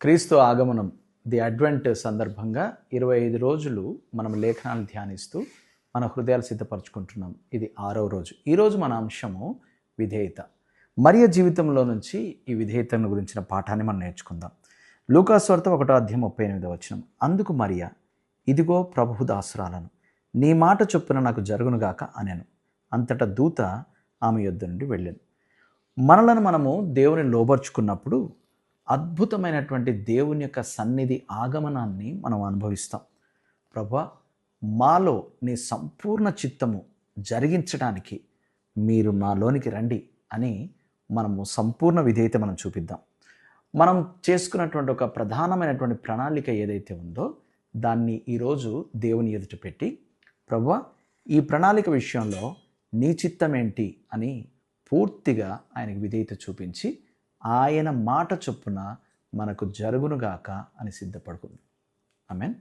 క్రీస్తు ఆగమనం the advent సందర్భంగా 25 రోజులు మనం లేఖనాలు ధ్యానిస్తూ మన హృదయాలు సిద్ధపరచుకుంటున్నాం. ఇది 6వ రోజు. ఈరోజు మన అంశము విధేయత. మరియ జీవితంలో నుంచి ఈ విధేయతను గురించిన పాఠాన్ని మనం నేర్చుకుందాం. లూకాసు వార్త 1:38 అందుకు మరియ, ఇదిగో ప్రభువు దాసురాలను, నీ మాట చొప్పున నాకు జరుగునుగాక అనెను. అంతటా దూత ఆమె యొద్ద నుండి వెళ్ళెను. మనలను మనము దేవుని లోబర్చుకున్నప్పుడు అద్భుతమైనటువంటి దేవుని యొక్క సన్నిధి ఆగమనాన్ని మనం అనుభవిస్తాం. ప్రభువా, మాలో నీ సంపూర్ణ చిత్తము జరిగించడానికి మీరు నాలోనికి రండి అని మనము సంపూర్ణ విధేయత మనం చూపిద్దాం. మనం చేసుకున్నటువంటి ఒక ప్రధానమైనటువంటి ప్రణాళిక ఏదైతే ఉందో దాన్ని ఈరోజు దేవుని ఎదుట పెట్టి, ప్రభువా, ఈ ప్రణాళిక విషయంలో నీ చిత్తం ఏంటి అని పూర్తిగా ఆయనకు విధేయత చూపించి ఆయన మాట చొప్పున మనకు జరుగునుగాక అని సిద్ధపడుకుంది. ఆమేన్.